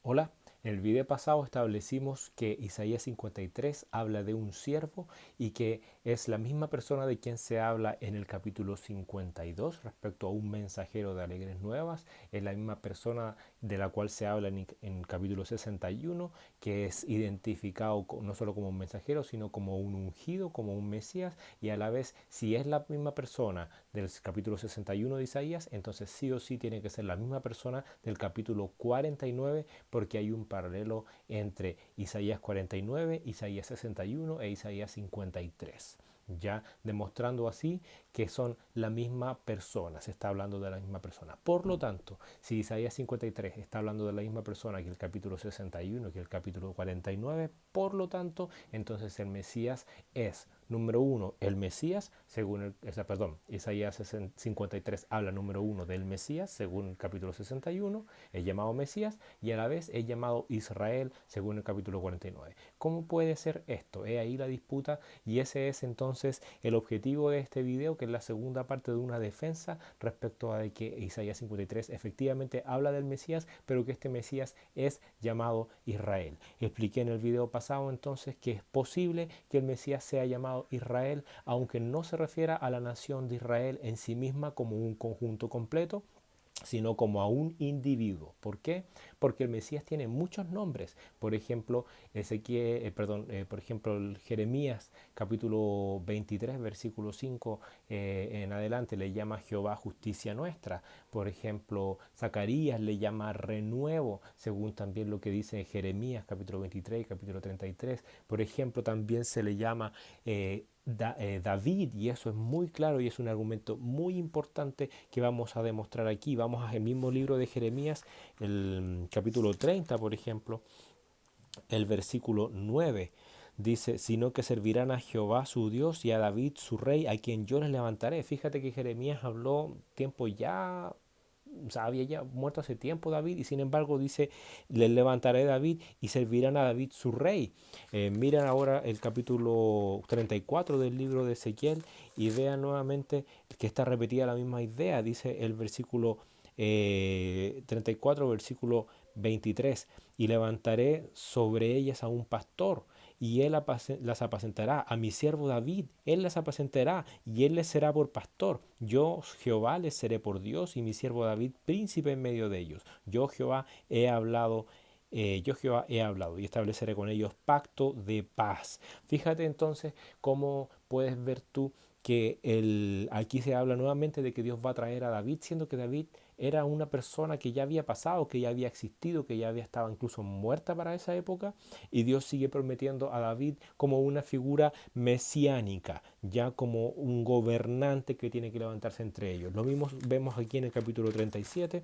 Hola, en el video pasado establecimos que Isaías 53 habla de un siervo y que es la misma persona de quien se habla en el capítulo 52 respecto a un mensajero de alegres nuevas. Es la misma persona de la cual se habla en el capítulo 61, que es identificado no solo como un mensajero, sino como un ungido, como un Mesías. Y a la vez, si es la misma persona del capítulo 61 de Isaías, entonces sí o sí tiene que ser la misma persona del capítulo 49, porque hay un paralelo entre Isaías 49, Isaías 61 e Isaías 53, ya demostrando así que son la misma persona, se está hablando de la misma persona. Por lo tanto, si Isaías 53 está hablando de la misma persona que el capítulo 61, que el capítulo 49, por lo tanto, entonces el Mesías es, número uno, el Mesías, según Isaías 53 habla, número uno, del Mesías, según el capítulo 61, es llamado Mesías, y a la vez es llamado Israel, según el capítulo 49. ¿Cómo puede ser esto? Es ahí la disputa, y ese es entonces el objetivo de este video, que es la segunda parte de una defensa respecto a que Isaías 53 efectivamente habla del Mesías, pero que este Mesías es llamado Israel. Expliqué en el video pasado entonces que es posible que el Mesías sea llamado Israel, aunque no se refiera a la nación de Israel en sí misma como un conjunto completo, sino como a un individuo. ¿Por qué? Porque el Mesías tiene muchos nombres. Por ejemplo, por ejemplo, el Jeremías capítulo 23, versículo 5 en adelante le llama Jehová justicia nuestra. Por ejemplo, Zacarías le llama renuevo, según también lo que dice Jeremías capítulo 23 y capítulo 33. Por ejemplo, también se le llama David, y eso es muy claro y es un argumento muy importante que vamos a demostrar aquí. Vamos al mismo libro de Jeremías, el capítulo 30, por ejemplo, el versículo 9. Dice, sino que servirán a Jehová su Dios y a David su rey, a quien yo les levantaré. Fíjate que Jeremías habló tiempo ya, o sea, había ya muerto hace tiempo David, y sin embargo dice, le levantaré a David y servirán a David su rey. Miren ahora el capítulo 34 del libro de Ezequiel y vean nuevamente que está repetida la misma idea. Dice el versículo 34, versículo 23, y levantaré sobre ellas a un pastor, y él las apacentará, a mi siervo David, él las apacentará, y él les será por pastor. Yo, Jehová, les seré por Dios, y mi siervo David, príncipe en medio de ellos. Yo Jehová he hablado y estableceré con ellos pacto de paz. Fíjate entonces cómo puedes ver tú que aquí se habla nuevamente de que Dios va a traer a David, siendo que David era una persona que ya había pasado, que ya había existido, que ya había estado incluso muerta para esa época, y Dios sigue prometiendo a David como una figura mesiánica, ya como un gobernante que tiene que levantarse entre ellos. Lo mismo vemos aquí en el capítulo 37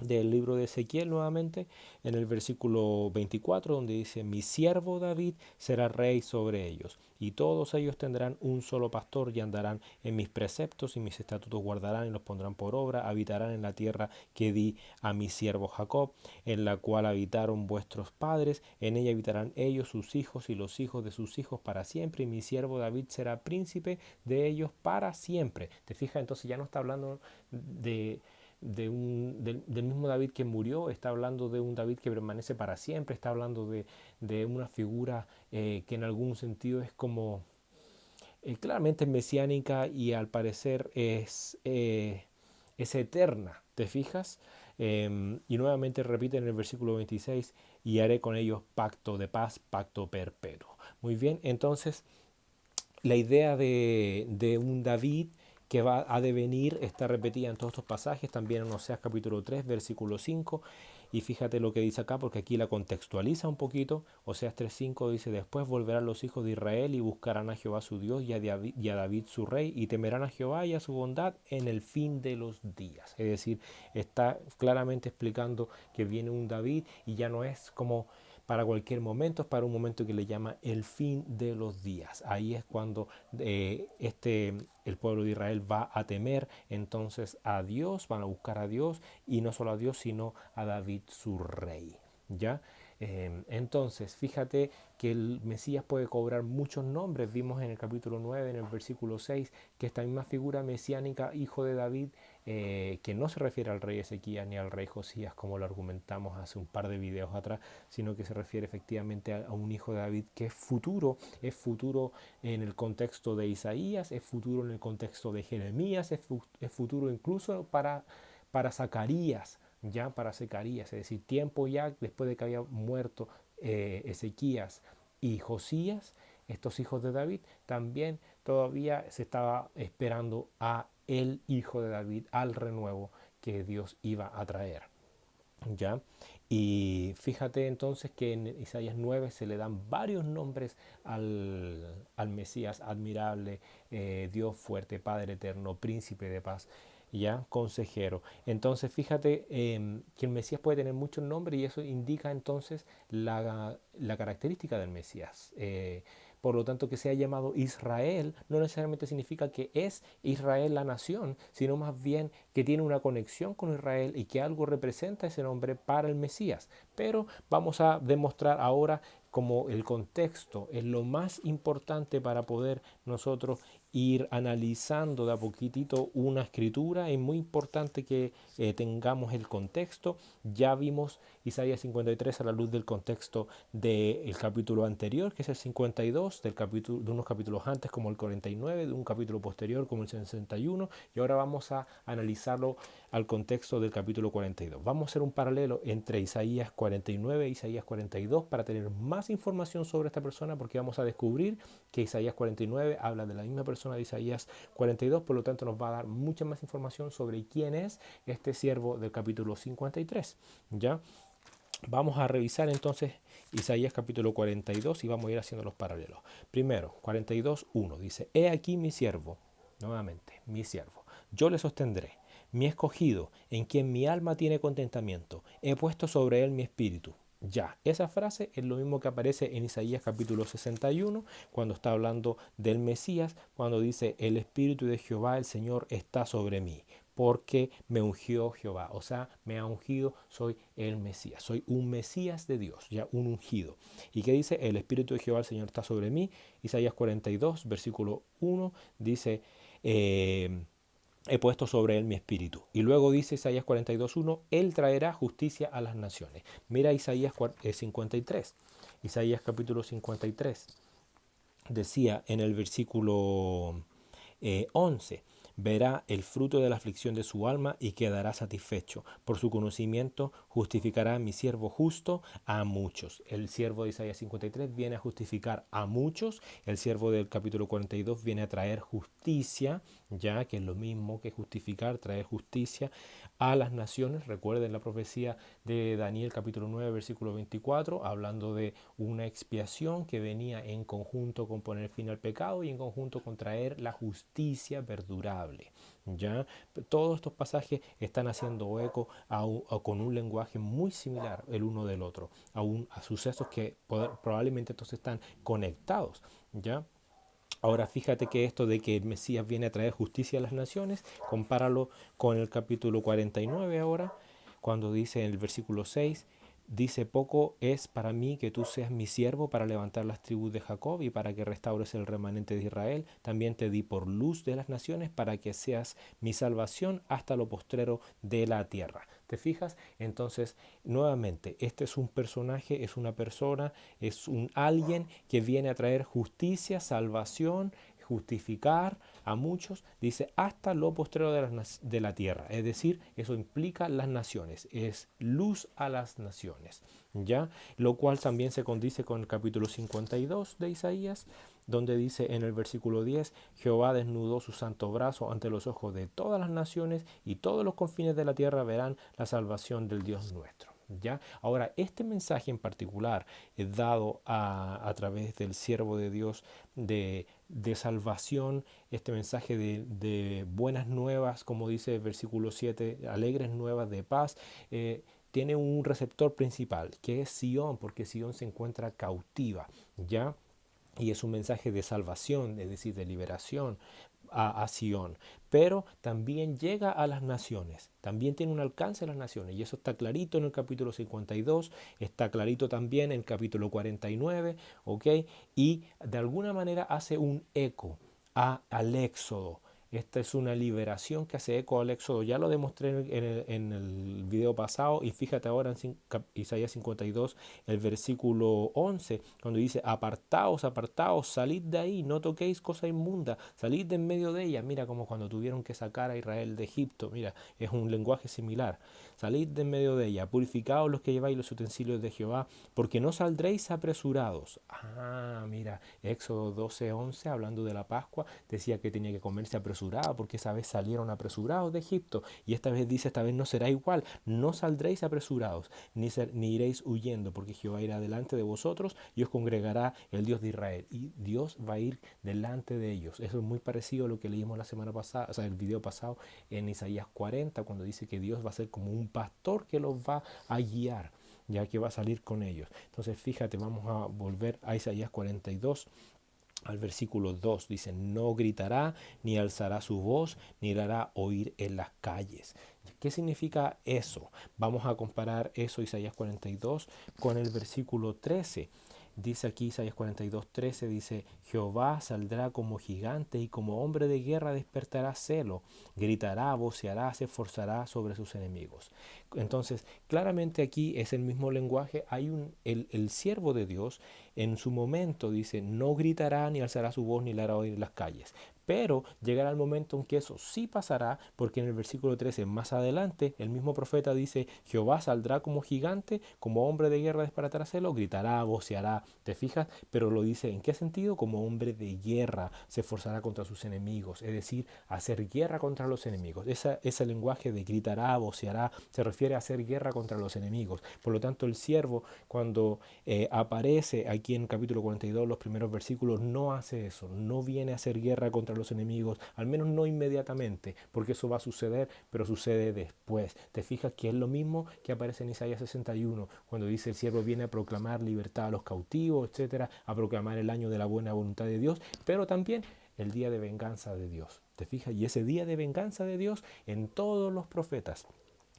del libro de Ezequiel nuevamente, en el versículo 24, donde dice, mi siervo David será rey sobre ellos, y todos ellos tendrán un solo pastor y andarán en mis preceptos y mis estatutos guardarán y los pondrán por obra, habitarán en la tierra que di a mi siervo Jacob, en la cual habitaron vuestros padres, en ella habitarán ellos, sus hijos y los hijos de sus hijos para siempre, y mi siervo David será príncipe de ellos para siempre. ¿Te fijas? Entonces ya no está hablando del mismo David que murió, está hablando de un David que permanece para siempre, está hablando de una figura que en algún sentido es como claramente mesiánica y al parecer es eterna, ¿te fijas? Y nuevamente repite en el versículo 26, y haré con ellos pacto de paz, pacto perpetuo. Muy bien, entonces la idea de un David que va a devenir está repetida en todos estos pasajes, también en Oseas capítulo 3, versículo 5, y fíjate lo que dice acá, porque aquí la contextualiza un poquito. Oseas 3:5 dice, después volverán los hijos de Israel y buscarán a Jehová su Dios y a David su rey, y temerán a Jehová y a su bondad en el fin de los días. Es decir, está claramente explicando que viene un David y ya no es como para cualquier momento, es para un momento que le llama el fin de los días. Ahí es cuando el pueblo de Israel va a temer entonces a Dios, van a buscar a Dios, y no solo a Dios, sino a David su rey. ¿Ya? Entonces, fíjate que el Mesías puede cobrar muchos nombres. Vimos en el capítulo 9, en el versículo 6, que esta misma figura mesiánica, hijo de David, que no se refiere al rey Ezequías ni al rey Josías como lo argumentamos hace un par de videos atrás, sino que se refiere efectivamente a un hijo de David que es futuro en el contexto de Isaías, es futuro en el contexto de Jeremías, es futuro incluso para Zacarías, ya para Zacarías, es decir, tiempo ya después de que había muerto Ezequías y Josías, estos hijos de David, también todavía se estaba esperando a el hijo de David, al renuevo que Dios iba a traer. ¿Ya? Y fíjate entonces que en Isaías 9 se le dan varios nombres al Mesías admirable, Dios fuerte, Padre eterno, príncipe de paz, ya, consejero. Entonces fíjate que el Mesías puede tener muchos nombres y eso indica entonces la característica del Mesías. Por lo tanto, que sea llamado Israel no necesariamente significa que es Israel la nación, sino más bien que tiene una conexión con Israel y que algo representa ese nombre para el Mesías. Pero vamos a demostrar ahora como el contexto es lo más importante para poder nosotros ir analizando de a poquitito una escritura. Es muy importante que tengamos el contexto. Ya vimos Isaías 53 a la luz del contexto del capítulo anterior, que es el 52, de unos capítulos antes como el 49, de un capítulo posterior como el 61, y ahora vamos a analizarlo al contexto del capítulo 42. Vamos a hacer un paralelo entre Isaías 49 e Isaías 42 para tener más información sobre esta persona, porque vamos a descubrir que Isaías 49 habla de la misma persona de Isaías 42, por lo tanto nos va a dar mucha más información sobre quién es este siervo del capítulo 53. ¿Ya? Vamos a revisar entonces Isaías capítulo 42 y vamos a ir haciendo los paralelos. Primero, 42:1 dice: He aquí mi siervo, nuevamente, mi siervo, yo le sostendré, mi escogido, en quien mi alma tiene contentamiento, he puesto sobre él mi espíritu. Ya, esa frase es lo mismo que aparece en Isaías capítulo 61, cuando está hablando del Mesías, cuando dice: el espíritu de Jehová el Señor está sobre mí, porque me ungió Jehová. O sea, me ha ungido, soy el Mesías, soy un Mesías de Dios, ya un ungido. ¿Y qué dice? El espíritu de Jehová el Señor está sobre mí. Isaías 42, versículo 1, dice: he puesto sobre él mi espíritu. Y luego dice Isaías 42:1, él traerá justicia a las naciones. Mira Isaías 53. Isaías capítulo 53 decía en el versículo 11: verá el fruto de la aflicción de su alma y quedará satisfecho. Por su conocimiento justificará a mi siervo justo a muchos. El siervo de Isaías 53 viene a justificar a muchos. El siervo del capítulo 42 viene a traer justicia, ya que es lo mismo que justificar, traer justicia a las naciones. Recuerden la profecía de Daniel capítulo 9 versículo 24, hablando de una expiación que venía en conjunto con poner fin al pecado y en conjunto con traer la justicia perdurable. ¿Ya? Todos estos pasajes están haciendo eco con un lenguaje muy similar el uno del otro, a sucesos que probablemente estos están conectados. ¿Ya? Ahora fíjate que esto de que el Mesías viene a traer justicia a las naciones, compáralo con el capítulo 49 ahora, cuando dice en el versículo 6, dice: poco es para mí que tú seas mi siervo para levantar las tribus de Jacob y para que restaures el remanente de Israel. También te di por luz de las naciones para que seas mi salvación hasta lo postrero de la tierra. ¿Te fijas? Entonces, nuevamente, este es un personaje, es una persona, es un alguien que viene a traer justicia, salvación, justificar a muchos, dice, hasta lo postrero de la tierra. Es decir, eso implica las naciones, es luz a las naciones, ¿ya? Lo cual también se condice con el capítulo 52 de Isaías, donde dice en el versículo 10: Jehová desnudó su santo brazo ante los ojos de todas las naciones y todos los confines de la tierra verán la salvación del Dios nuestro. ¿Ya? Ahora, este mensaje en particular es dado a través del siervo de Dios de salvación, este mensaje de buenas nuevas, como dice el versículo 7, alegres nuevas de paz, tiene un receptor principal, que es Sion, porque Sion se encuentra cautiva, ¿ya? Y es un mensaje de salvación, es decir, de liberación a Sion, pero también llega a las naciones, también tiene un alcance a las naciones, y eso está clarito en el capítulo 52, está clarito también en el capítulo 49, ¿ok? Y de alguna manera hace un eco al Éxodo, Esta es una liberación que hace eco al Éxodo. Ya lo demostré en el video pasado y fíjate ahora en Isaías 52, el versículo 11, cuando dice, apartaos, apartaos, salid de ahí, no toquéis cosa inmunda, salid de en medio de ella. Mira como cuando tuvieron que sacar a Israel de Egipto, mira, es un lenguaje similar. Salid de en medio de ella, purificaos los que lleváis los utensilios de Jehová, porque no saldréis apresurados. Ah, mira, Éxodo 12, 11, hablando de la Pascua, decía que tenía que comerse apresurado, porque esa vez salieron apresurados de Egipto, y esta vez dice, esta vez no será igual, no saldréis apresurados, ni iréis huyendo, porque Jehová irá delante de vosotros y os congregará el Dios de Israel, y Dios va a ir delante de ellos. Eso es muy parecido a lo que leímos la semana pasada, o sea, el video pasado en Isaías 40, cuando dice que Dios va a ser como un pastor que los va a guiar, ya que va a salir con ellos. Entonces fíjate, vamos a volver a Isaías 42, al versículo 2, dice, no gritará, ni alzará su voz, ni la hará oír en las calles. ¿Qué significa eso? Vamos a comparar eso, Isaías 42, con el versículo 13. Dice aquí Isaías 42, 13, dice, Jehová saldrá como gigante y como hombre de guerra despertará celo, gritará, voceará, se esforzará sobre sus enemigos. Entonces, claramente aquí es el mismo lenguaje. Hay el siervo de Dios en su momento dice, no gritará ni alzará su voz ni la hará oír en las calles. Pero llegará el momento en que eso sí pasará, porque en el versículo 13 más adelante el mismo profeta dice, Jehová saldrá como gigante, como hombre de guerra despertará celo, gritará, voceará, ¿te fijas? Pero lo dice ¿en qué sentido? Como hombre de guerra, se esforzará contra sus enemigos, es decir, hacer guerra contra los enemigos. Ese lenguaje de gritará, voceará, se refiere a hacer guerra contra los enemigos. Por lo tanto, el siervo, cuando aparece aquí en capítulo 42, los primeros versículos, no hace eso, no viene a hacer guerra contra los enemigos, al menos no inmediatamente, porque eso va a suceder, pero sucede después. Te fijas que es lo mismo que aparece en Isaías 61, cuando dice el siervo viene a proclamar libertad a los cautivos, etcétera, a proclamar el año de la buena voluntad de Dios, pero también el día de venganza de Dios. ¿Te fijas? Y ese día de venganza de Dios en todos los profetas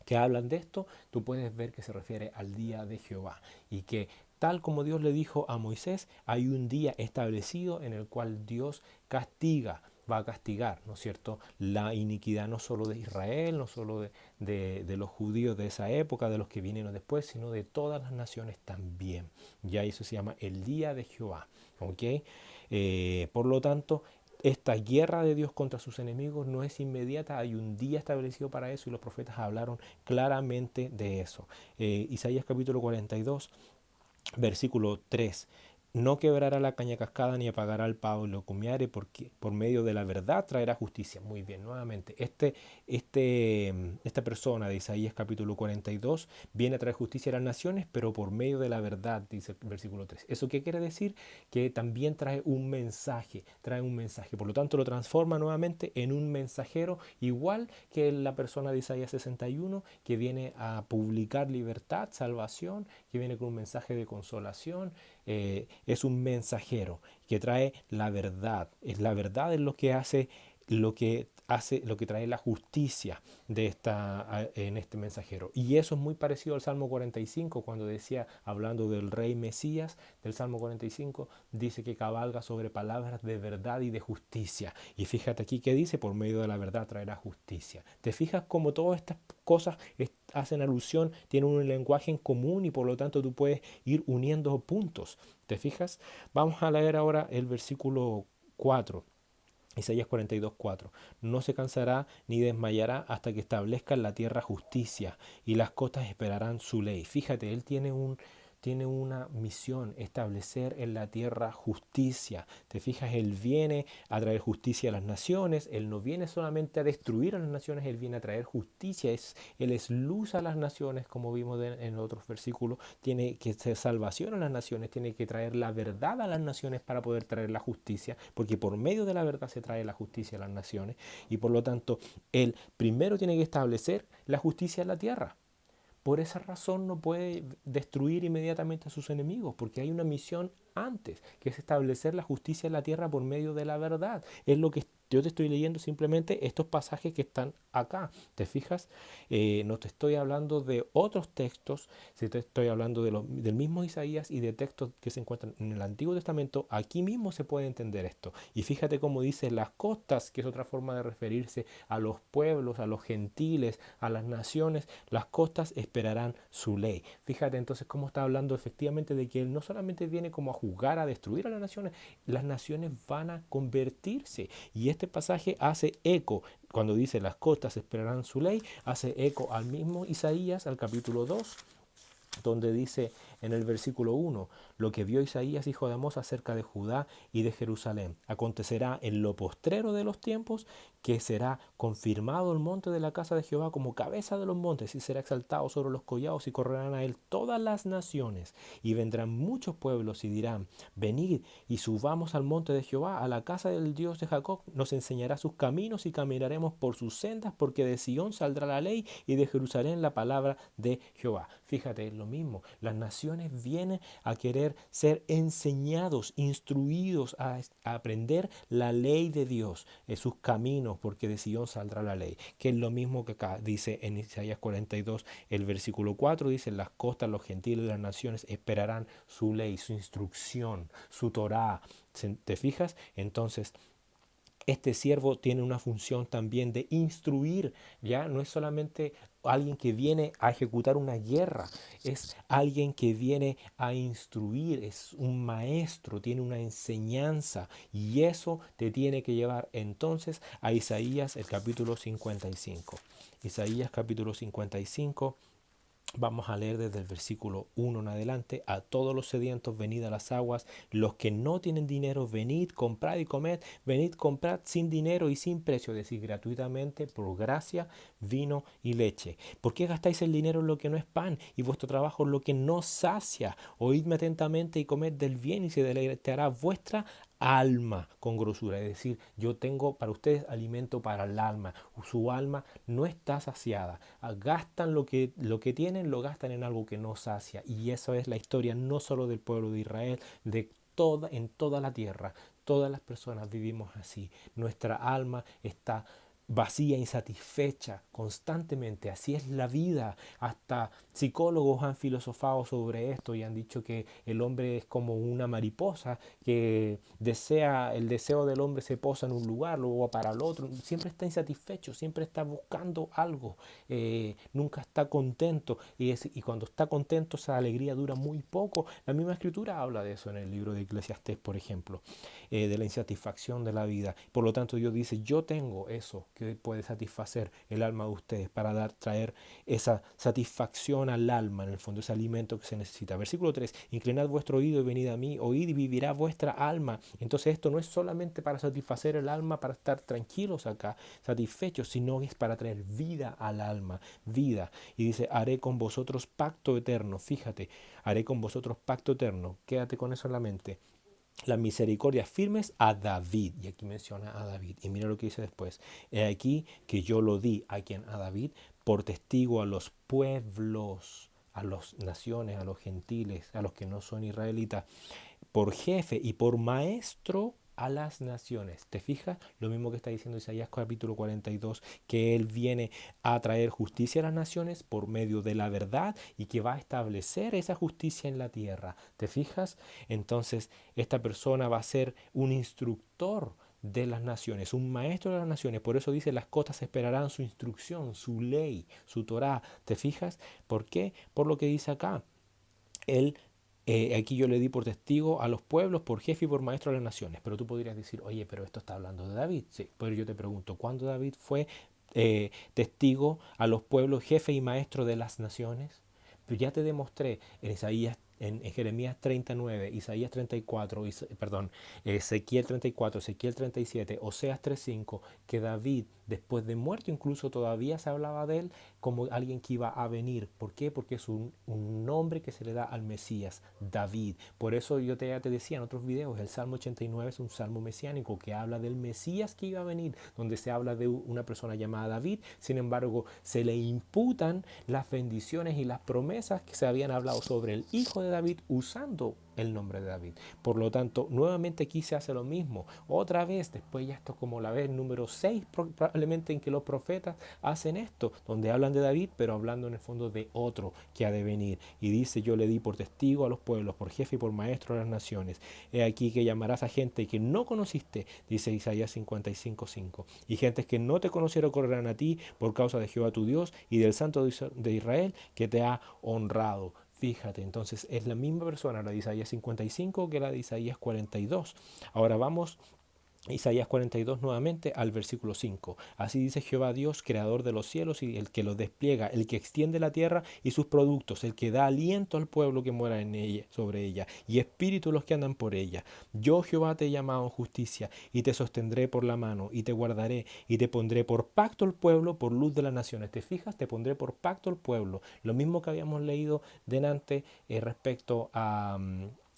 que hablan de esto, tú puedes ver que se refiere al día de Jehová y que tal como Dios le dijo a Moisés, hay un día establecido en el cual Dios castiga, va a castigar, ¿no es cierto?, la iniquidad no solo de Israel, no solo de los judíos de esa época, de los que vinieron después, sino de todas las naciones también. Ya eso se llama el día de Jehová, ¿ok? Por lo tanto, esta guerra de Dios contra sus enemigos no es inmediata, hay un día establecido para eso y los profetas hablaron claramente de eso. Isaías capítulo 42, versículo 3. No quebrará la caña cascada ni apagará el pavo y lo cumiare, porque por medio de la verdad traerá justicia. Muy bien, nuevamente, esta persona de Isaías capítulo 42 viene a traer justicia a las naciones, pero por medio de la verdad, dice el versículo 3. ¿Eso qué quiere decir? Que también trae un mensaje, por lo tanto lo transforma nuevamente en un mensajero, igual que la persona de Isaías 61, que viene a publicar libertad, salvación, que viene con un mensaje de consolación. Es un mensajero que trae la verdad. La verdad es lo que trae la justicia en este mensajero. Y eso es muy parecido al Salmo 45, cuando decía, hablando del rey Mesías, del Salmo 45, dice que cabalga sobre palabras de verdad y de justicia. Y fíjate aquí que dice, por medio de la verdad traerá justicia. ¿Te fijas cómo todas estas cosas hacen alusión, tienen un lenguaje en común y por lo tanto tú puedes ir uniendo puntos? ¿Te fijas? Vamos a leer ahora el versículo 4. Isaías 42, 4. No se cansará ni desmayará hasta que establezca en la tierra justicia y las costas esperarán su ley. Fíjate, él tiene una misión, establecer en la tierra justicia. Te fijas, él viene a traer justicia a las naciones, él no viene solamente a destruir a las naciones, él viene a traer justicia, él es luz a las naciones, como vimos en otros versículos, tiene que ser salvación a las naciones, tiene que traer la verdad a las naciones para poder traer la justicia, porque por medio de la verdad se trae la justicia a las naciones, y por lo tanto, él primero tiene que establecer la justicia en la tierra. Por esa razón no puede destruir inmediatamente a sus enemigos, porque hay una misión antes, que es establecer la justicia en la tierra por medio de la verdad. Es lo que Yo te estoy leyendo simplemente estos pasajes que están acá. ¿Te fijas? No te estoy hablando de otros textos, si te estoy hablando del mismo Isaías y de textos que se encuentran en el Antiguo Testamento. Aquí mismo se puede entender esto. Y fíjate cómo dice las costas, que es otra forma de referirse a los pueblos, a los gentiles, a las naciones. Las costas esperarán su ley. Fíjate entonces cómo está hablando efectivamente de que Él no solamente viene como a juzgar, a destruir a las naciones van a convertirse. Y este pasaje hace eco, cuando dice las costas esperarán su ley, hace eco al mismo Isaías, al capítulo 2, donde dice en el versículo 1, lo que vio Isaías, hijo de Amós, acerca de Judá y de Jerusalén. Acontecerá en lo postrero de los tiempos que será confirmado el monte de la casa de Jehová como cabeza de los montes y será exaltado sobre los collados y correrán a él todas las naciones y vendrán muchos pueblos y dirán, venid y subamos al monte de Jehová, a la casa del Dios de Jacob, nos enseñará sus caminos y caminaremos por sus sendas, porque de Sión saldrá la ley y de Jerusalén la palabra de Jehová. Fíjate, es lo mismo, las naciones vienen a querer ser enseñados, instruidos a aprender la ley de Dios, sus caminos, porque de Sion saldrá la ley, que es lo mismo que acá dice en Isaías 42, el versículo 4, dice, las costas, los gentiles, las naciones esperarán su ley, su instrucción, su Torá. ¿Te fijas? Entonces, este siervo tiene una función también de instruir, ya no es solamente alguien que viene a ejecutar una guerra, es alguien que viene a instruir, es un maestro, tiene una enseñanza y eso te tiene que llevar entonces a Isaías el capítulo 55. Isaías capítulo 55. Vamos a leer desde el versículo 1 en adelante. A todos los sedientos venid a las aguas, los que no tienen dinero venid, comprad y comed, venid, comprad sin dinero y sin precio, es decir, gratuitamente, por gracia, vino y leche. ¿Por qué gastáis el dinero en lo que no es pan y vuestro trabajo en lo que no sacia? Oídme atentamente y comed del bien y se deleitará vuestra alma con grosura, es decir, yo tengo para ustedes alimento para el alma, su alma no está saciada, gastan lo que tienen, lo gastan en algo que no sacia, y eso es la historia no solo del pueblo de Israel, en toda la tierra, todas las personas vivimos así, nuestra alma está vacía, insatisfecha constantemente. Así es la vida. Hasta psicólogos han filosofado sobre esto y han dicho que el hombre es como una mariposa que el deseo del hombre se posa en un lugar, luego va para el otro. Siempre está insatisfecho, siempre está buscando algo, nunca está contento. Y cuando está contento, esa alegría dura muy poco. La misma escritura habla de eso en el libro de Eclesiastés, por ejemplo, de la insatisfacción de la vida. Por lo tanto, Dios dice, yo tengo eso que puede satisfacer el alma de ustedes para traer esa satisfacción al alma, en el fondo, ese alimento que se necesita. Versículo 3, inclinad vuestro oído y venid a mí, oíd y vivirá vuestra alma. Entonces esto no es solamente para satisfacer el alma, para estar tranquilos acá, satisfechos, sino es para traer vida al alma, vida. Y dice, haré con vosotros pacto eterno. Fíjate, haré con vosotros pacto eterno. Quédate con eso en la mente. Las misericordias firmes a David, y aquí menciona a David, y mira lo que dice después, he aquí que yo lo di a quien, a David, por testigo a los pueblos, a las naciones, a los gentiles, a los que no son israelitas, por jefe y por maestro a las naciones. ¿Te fijas? Lo mismo que está diciendo Isaías capítulo 42, que Él viene a traer justicia a las naciones por medio de la verdad y que va a establecer esa justicia en la tierra. ¿Te fijas? Entonces, esta persona va a ser un instructor de las naciones, un maestro de las naciones. Por eso dice, las costas esperarán su instrucción, su ley, su Torá. ¿Te fijas? ¿Por qué? Por lo que dice acá. Él aquí yo le di por testigo a los pueblos, por jefe y por maestro de las naciones. Pero tú podrías decir, oye, pero esto está hablando de David. Sí, pero yo te pregunto, ¿cuándo David fue testigo a los pueblos, jefe y maestro de las naciones? Pero ya te demostré en Isaías, en Jeremías 39, Isaías 34, Ezequiel 34, Ezequiel 37, Oseas 3:5, que David, después de muerto incluso, todavía se hablaba de él como alguien que iba a venir. ¿Por qué? Porque es un nombre que se le da al Mesías, David. Por eso ya te decía en otros videos, el Salmo 89 es un salmo mesiánico que habla del Mesías que iba a venir, donde se habla de una persona llamada David. Sin embargo, se le imputan las bendiciones y las promesas que se habían hablado sobre el Hijo de David usando el nombre de David. Por lo tanto, nuevamente aquí se hace lo mismo. Otra vez, después ya esto como la vez número 6 probablemente en que los profetas hacen esto, donde hablan de David, pero hablando en el fondo de otro que ha de venir. Y dice, yo le di por testigo a los pueblos, por jefe y por maestro a las naciones. He aquí que llamarás a gente que no conociste, dice Isaías 55:5. Y gentes que no te conocieron correrán a ti por causa de Jehová tu Dios y del Santo de Israel que te ha honrado. Fíjate, entonces es la misma persona, la de Isaías 55 que la de Isaías 42. Ahora vamos Isaías 42 nuevamente al versículo 5. Así dice Jehová Dios, creador de los cielos y el que los despliega, el que extiende la tierra y sus productos, el que da aliento al pueblo que mora en ella, sobre ella, y espíritu a los que andan por ella. Yo Jehová te he llamado en justicia y te sostendré por la mano y te guardaré y te pondré por pacto al pueblo, por luz de las naciones. ¿Te fijas? Te pondré por pacto al pueblo. Lo mismo que habíamos leído delante respecto a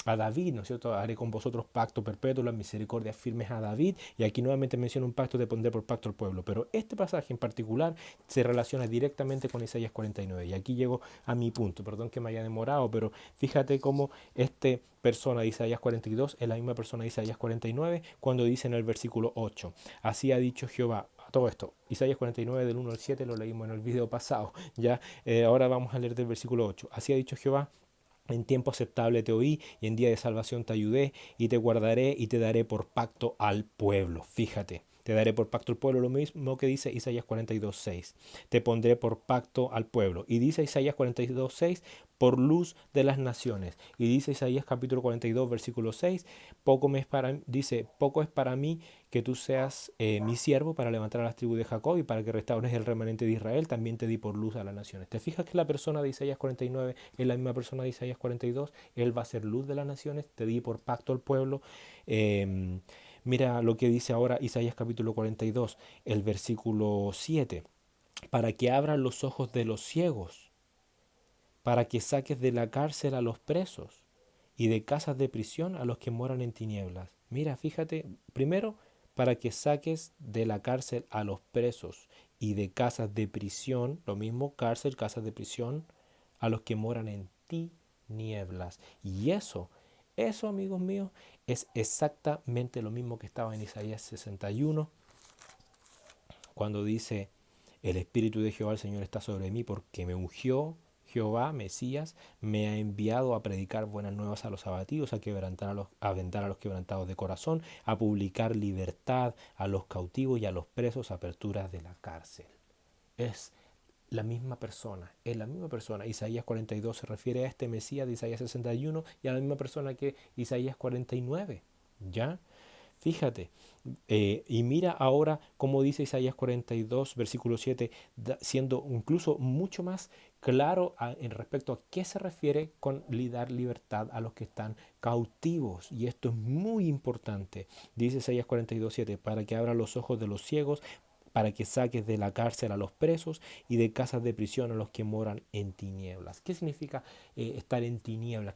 David, ¿no es cierto? Haré con vosotros pacto perpetuo, las misericordias firmes a David, y aquí nuevamente menciona un pacto de pondré por pacto al pueblo, pero este pasaje en particular se relaciona directamente con Isaías 49, y aquí llego a mi punto, perdón que me haya demorado, pero fíjate cómo esta persona de Isaías 42 es la misma persona de Isaías 49 cuando dice en el versículo 8, así ha dicho Jehová. Todo esto, Isaías 49 del 1 al 7 lo leímos en el video pasado, ya ahora vamos a leer del versículo 8, así ha dicho Jehová. En tiempo aceptable te oí y en día de salvación te ayudé y te guardaré y te daré por pacto al pueblo. Fíjate, te daré por pacto al pueblo, lo mismo que dice Isaías 42:6. Te pondré por pacto al pueblo. Y dice Isaías 42:6, por luz de las naciones. Y dice Isaías capítulo 42, versículo 6, dice, poco es para mí que tú seas mi siervo para levantar a las tribus de Jacob y para que restaures el remanente de Israel, también te di por luz a las naciones. ¿Te fijas que la persona de Isaías 49 es la misma persona de Isaías 42? Él va a ser luz de las naciones, te di por pacto al pueblo. Eh, Mira lo que dice ahora Isaías capítulo 42, el versículo 7, para que abran los ojos de los ciegos, para que saques de la cárcel a los presos y de casas de prisión a los que moran en tinieblas. Mira, fíjate, primero, para que saques de la cárcel a los presos y de casas de prisión, lo mismo, cárcel, casas de prisión, a los que moran en tinieblas. Y eso amigos míos, es exactamente lo mismo que estaba en Isaías 61, cuando dice, el Espíritu de Jehová el Señor está sobre mí porque me ungió. Jehová, Mesías, me ha enviado a predicar buenas nuevas a los abatidos, a vendar a los quebrantados de corazón, a publicar libertad a los cautivos y a los presos, aperturas de la cárcel. Es la misma persona, es la misma persona. Isaías 42 se refiere a este Mesías de Isaías 61 y a la misma persona que Isaías 49. ¿Ya? Fíjate, y mira ahora cómo dice Isaías 42, versículo 7, siendo incluso mucho más claro en respecto a qué se refiere con dar libertad a los que están cautivos. Y esto es muy importante. Dice Isaías 42, 7, para que abra los ojos de los ciegos, para que saques de la cárcel a los presos y de casas de prisión a los que moran en tinieblas. ¿Qué significa estar en tinieblas?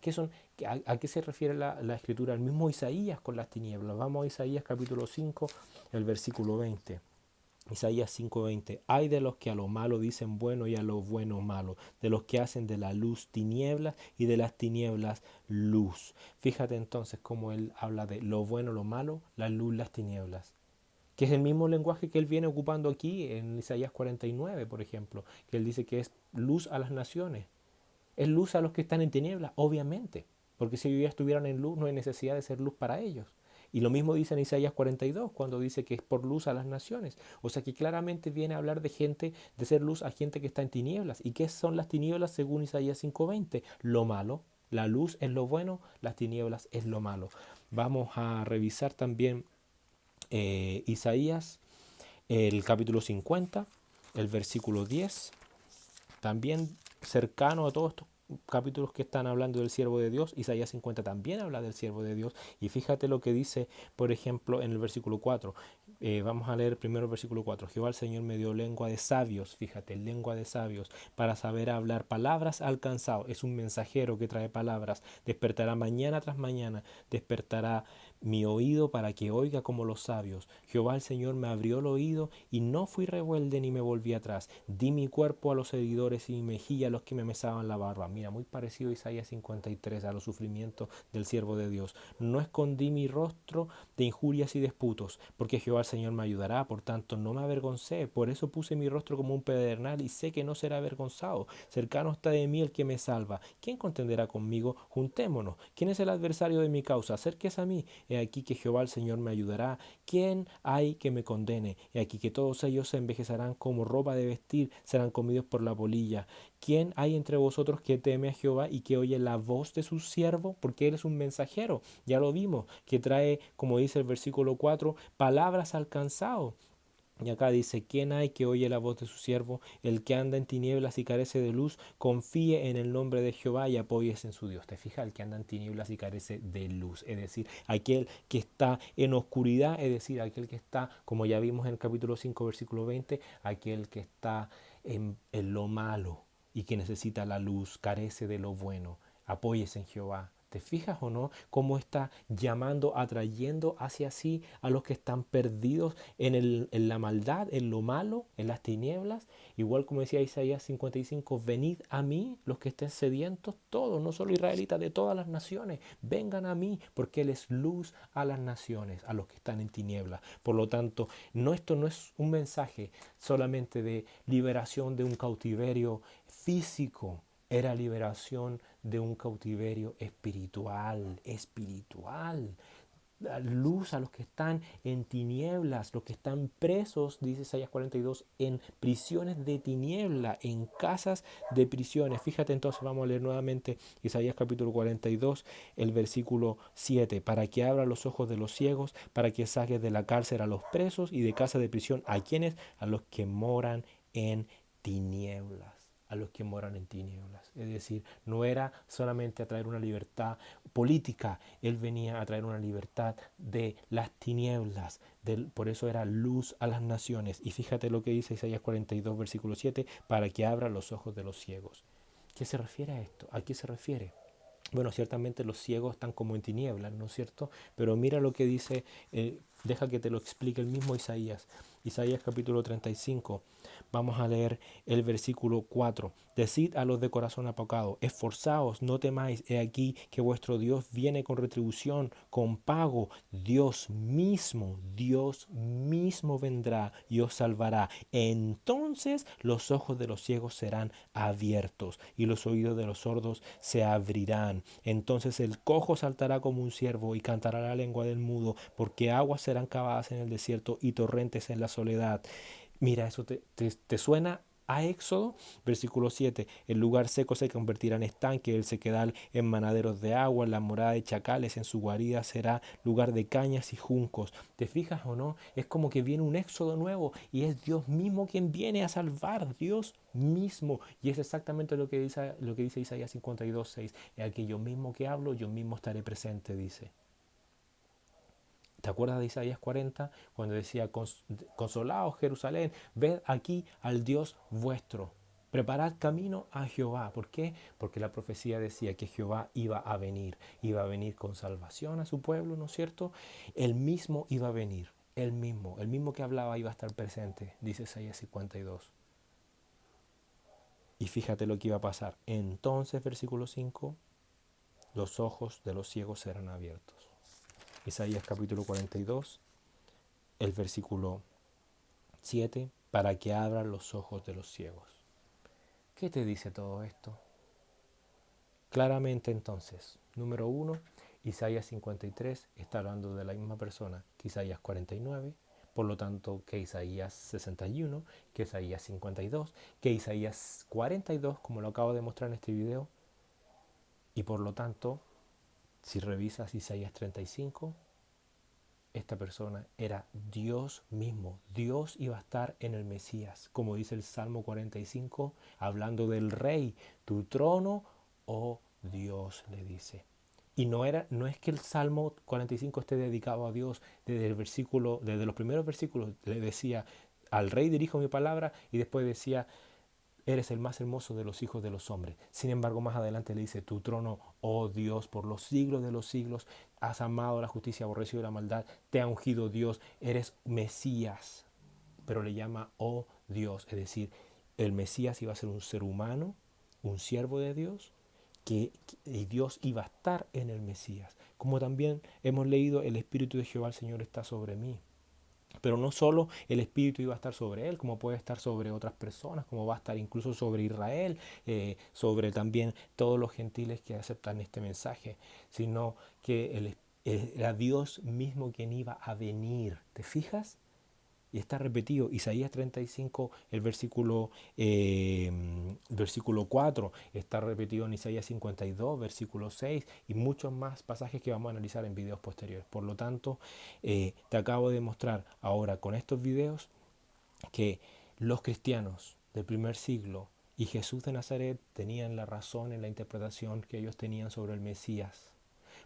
¿A qué se refiere la escritura? El mismo Isaías con las tinieblas. Vamos a Isaías capítulo 5, el versículo 20. Isaías 5:20. Hay de los que a lo malo dicen bueno y a lo bueno malo, de los que hacen de la luz tinieblas y de las tinieblas luz. Fíjate entonces cómo él habla de lo bueno, lo malo, la luz, las tinieblas, que es el mismo lenguaje que él viene ocupando aquí en Isaías 49, por ejemplo, que él dice que es luz a las naciones. Es luz a los que están en tinieblas, obviamente, porque si ellos ya estuvieran en luz no hay necesidad de ser luz para ellos. Y lo mismo dice en Isaías 42, cuando dice que es por luz a las naciones. O sea que claramente viene a hablar de gente, de ser luz a gente que está en tinieblas. ¿Y qué son las tinieblas según Isaías 5:20? Lo malo. La luz es lo bueno, las tinieblas es lo malo. Vamos a revisar también Isaías, el capítulo 50, el versículo 10, también cercano a todos estos capítulos que están hablando del siervo de Dios. Isaías 50 también habla del siervo de Dios. Y fíjate lo que dice, por ejemplo, en el versículo 4. Vamos a leer primero el versículo 4. Jehová el Señor me dio lengua de sabios, fíjate, lengua de sabios, para saber hablar palabras alcanzado. Es un mensajero que trae palabras. Despertará mañana tras mañana, despertará mi oído para que oiga como los sabios. Jehová el Señor me abrió el oído y no fui rebelde ni me volví atrás. Di mi cuerpo a los seguidores y mi mejilla a los que me mesaban la barba. Mira, muy parecido a Isaías 53, a los sufrimientos del siervo de Dios. No escondí mi rostro de injurias y disputos, porque Jehová el Señor me ayudará, por tanto no me avergoncé. Por eso puse mi rostro como un pedernal y sé que no será avergonzado. Cercano está de mí el que me salva. ¿Quién contenderá conmigo? Juntémonos. ¿Quién es el adversario de mi causa? Acérquese a mí. He aquí que Jehová el Señor me ayudará. ¿Quién hay que me condene? He aquí que todos ellos se envejecerán como ropa de vestir, serán comidos por la polilla. ¿Quién hay entre vosotros que teme a Jehová y que oye la voz de su siervo? Porque él es un mensajero, ya lo vimos, que trae, como dice el versículo 4, palabras al cansado. Y acá dice, ¿quién hay que oye la voz de su siervo? El que anda en tinieblas y carece de luz, confíe en el nombre de Jehová y apóyese en su Dios. ¿Te fijas? El que anda en tinieblas y carece de luz, es decir, aquel que está en oscuridad, es decir, aquel que está, como ya vimos en el capítulo 5, versículo 20, aquel que está en lo malo y que necesita la luz, carece de lo bueno. Apóyese en Jehová. ¿Te fijas o no cómo está llamando, atrayendo hacia sí a los que están perdidos en la maldad, en lo malo, en las tinieblas? Igual como decía Isaías 55, venid a mí los que estén sedientos, todos, no solo israelitas, de todas las naciones, vengan a mí, porque Él es luz a las naciones, a los que están en tinieblas. Por lo tanto, esto no es un mensaje solamente de liberación de un cautiverio físico, era liberación de un cautiverio espiritual, espiritual. Luz a los que están en tinieblas, los que están presos, dice Isaías 42, en prisiones de tiniebla, en casas de prisiones. Fíjate entonces, vamos a leer nuevamente Isaías capítulo 42, el versículo 7, para que abra los ojos de los ciegos, para que saque de la cárcel a los presos y de casa de prisión a quienes, a los que moran en tinieblas, a los que moran en tinieblas. Es decir, no era solamente a traer una libertad política, Él venía a traer una libertad de las tinieblas. Por eso era luz a las naciones. Y fíjate lo que dice Isaías 42, versículo 7, para que abra los ojos de los ciegos. ¿Qué se refiere a esto? ¿A qué se refiere? Bueno, ciertamente los ciegos están como en tinieblas, ¿no es cierto? Pero mira lo que dice, deja que te lo explique el mismo Isaías. Isaías capítulo 35. Vamos a leer el versículo 4. Decid a los de corazón apocado, esforzaos, no temáis, he aquí que vuestro Dios viene con retribución, con pago. Dios mismo vendrá y os salvará. Entonces los ojos de los ciegos serán abiertos y los oídos de los sordos se abrirán. Entonces el cojo saltará como un ciervo y cantará la lengua del mudo, porque aguas serán cavadas en el desierto y torrentes en la soledad. Mira, eso te suena a Éxodo, versículo 7. El lugar seco se convertirá en estanque, el sequedal en manaderos de agua, la morada de chacales en su guarida será lugar de cañas y juncos. ¿Te fijas o no? Es como que viene un Éxodo nuevo y es Dios mismo quien viene a salvar, Dios mismo. Y es exactamente lo que dice Isaías 52, 6. Es aquello mismo que hablo, yo mismo estaré presente, dice. ¿Te acuerdas de Isaías 40 cuando decía, consolaos Jerusalén, ved aquí al Dios vuestro, preparad camino a Jehová? ¿Por qué? Porque la profecía decía que Jehová iba a venir con salvación a su pueblo, ¿no es cierto? Él mismo iba a venir, el mismo que hablaba iba a estar presente, dice Isaías 52. Y fíjate lo que iba a pasar. Entonces, versículo 5, los ojos de los ciegos serán abiertos. Isaías capítulo 42, el versículo 7, para que abran los ojos de los ciegos. ¿Qué te dice todo esto? Claramente entonces, número 1, Isaías 53 está hablando de la misma persona que Isaías 49, por lo tanto que Isaías 61, que Isaías 52, que Isaías 42, como lo acabo de mostrar en este video, y por lo tanto, si revisas Isaías 35, esta persona era Dios mismo. Dios iba a estar en el Mesías, como dice el Salmo 45, hablando del rey, tu trono, oh Dios, le dice. Y no es que el Salmo 45 esté dedicado a Dios. Desde los primeros versículos le decía, al rey dirijo mi palabra, y después decía, eres el más hermoso de los hijos de los hombres. Sin embargo, más adelante le dice, tu trono, oh Dios, por los siglos de los siglos, has amado la justicia, aborrecido la maldad, te ha ungido Dios, eres Mesías. Pero le llama, oh Dios, es decir, el Mesías iba a ser un ser humano, un siervo de Dios, y Dios iba a estar en el Mesías. Como también hemos leído, el Espíritu de Jehová el Señor está sobre mí. Pero no solo el Espíritu iba a estar sobre él, como puede estar sobre otras personas, como va a estar incluso sobre Israel, sobre también todos los gentiles que aceptan este mensaje, sino que era Dios mismo quien iba a venir. ¿Te fijas? Y está repetido, Isaías 35, versículo 4, está repetido en Isaías 52, versículo 6 y muchos más pasajes que vamos a analizar en videos posteriores. Por lo tanto, te acabo de mostrar ahora con estos videos que los cristianos del primer siglo y Jesús de Nazaret tenían la razón en la interpretación que ellos tenían sobre el Mesías.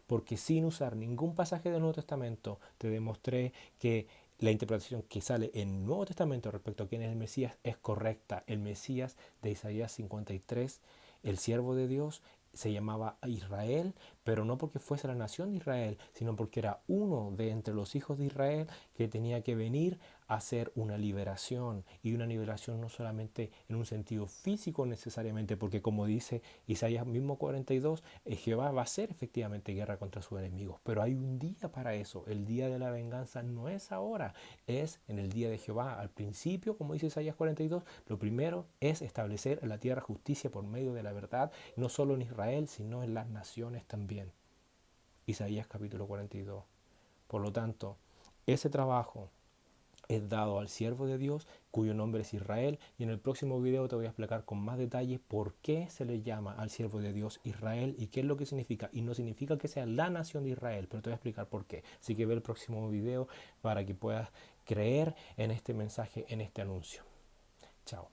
Porque sin usar ningún pasaje del Nuevo Testamento te demostré que la interpretación que sale en el Nuevo Testamento respecto a quién es el Mesías es correcta. El Mesías de Isaías 53, el siervo de Dios, se llamaba Israel, pero no porque fuese la nación de Israel, sino porque era uno de entre los hijos de Israel que tenía que venir a hacer una liberación, y una liberación no solamente en un sentido físico necesariamente, porque como dice Isaías mismo 42, Jehová va a hacer efectivamente guerra contra sus enemigos, pero hay un día para eso. El día de la venganza no es ahora, es en el día de Jehová. Al principio, como dice Isaías 42, lo primero es establecer en la tierra justicia por medio de la verdad, no solo en Israel, sino en las naciones también. Isaías capítulo 42. Por lo tanto, ese trabajo es dado al siervo de Dios, cuyo nombre es Israel, y en el próximo video te voy a explicar con más detalle por qué se le llama al siervo de Dios Israel y qué es lo que significa. Y no significa que sea la nación de Israel, pero te voy a explicar por qué. Así que ve el próximo video para que puedas creer en este mensaje, en este anuncio. Chao.